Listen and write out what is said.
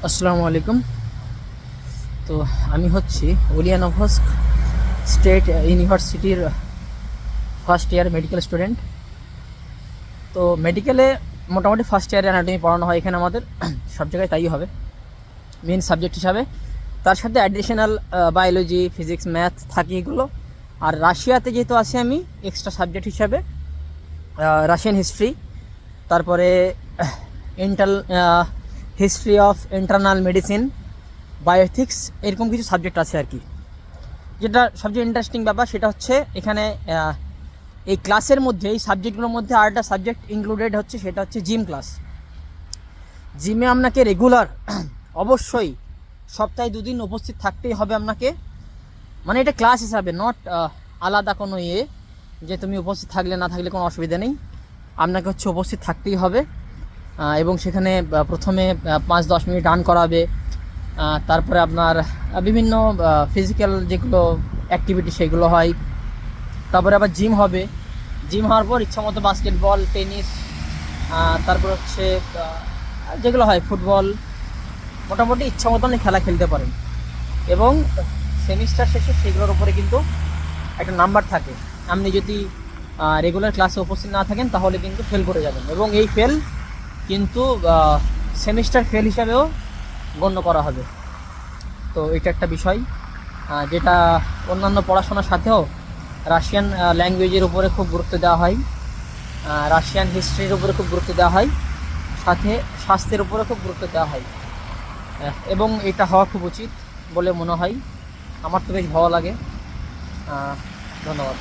আসসালামু আলাইকুম। তো আমি হচ্ছি উলিয়ানভস্ক স্টেট ইউনিভার্সিটির ফার্স্ট ইয়ার মেডিকেল স্টুডেন্ট। তো মেডিকেলে মোটামুটি ফার্স্ট ইয়ারে অ্যানাটমি পড়ানো হয় এখানে আমাদের সব জায়গায় তাই হবে মেন সাবজেক্ট হিসাবে। তার সাথে অ্যাডিশনাল বায়োলজি, ফিজিক্স, ম্যাথ থাকে এগুলো। আর রাশিয়াতে যেহেতু আছি আমি, এক্সট্রা সাবজেক্ট হিসাবে রাশিয়ান হিস্ট্রি, তারপরে inter history of internal medicine, bioethics, এরকম কিছু সাবজেক্ট আছে আর কি। যেটা সবচেয়ে ইন্টারেস্টিং ব্যাপার সেটা হচ্ছে এখানে এই ক্লাসের মধ্যে, এই সাবজেক্টগুলোর মধ্যে আরেকটা সাবজেক্ট ইনক্লুডেড হচ্ছে, সেটা হচ্ছে জিম ক্লাস। জিমে আপনাকে রেগুলার অবশ্যই সপ্তাহে 2 দিন উপস্থিত থাকতেই হবে আপনাকে। মানে এটা ক্লাস হিসাবে, নট আলাদা কোনো যে তুমি উপস্থিত থাকলে না থাকলে কোনো অসুবিধা নেই, আপনাকে হচ্ছে উপস্থিত থাকতেই হবে। এবং সেখানে প্রথমে 5-10 মিনিট রান করাবে, তারপরে আপনার বিভিন্ন ফিজিক্যাল যেগুলো অ্যাক্টিভিটি সেগুলো হয়। তারপরে আবার জিম হবে, জিম হওয়ার পর ইচ্ছামতো বাস্কেটবল, টেনিস, তারপর হচ্ছে যেগুলো হয় ফুটবল, মোটামুটি ইচ্ছা মতন খেলা খেলতে পারেন। এবং সেমিস্টার শেষে সেগুলোর উপরে কিন্তু একটা নাম্বার থাকে। আপনি যদি রেগুলার ক্লাসে উপস্থিত না থাকেন তাহলে কিন্তু ফেল করে যাবেন, এবং এই ফেল কিন্তু সেমিস্টার ফেল হিসাবেও গণ্য করা হবে। তো এটা একটা বিষয় যেটা অন্যান্য পড়াশোনার সাথেও রাশিয়ান ল্যাঙ্গুয়েজের উপরে খুব গুরুত্ব দেওয়া হয়, রাশিয়ান হিস্ট্রির উপরে খুব গুরুত্ব দেওয়া হয়, সাথে স্বাস্থ্যের উপরে খুব গুরুত্ব দেওয়া হয়। এবং এটা হওয়া খুব উচিত বলে মনে হয়, আমার তো বেশ ভালো লাগে। ধন্যবাদ।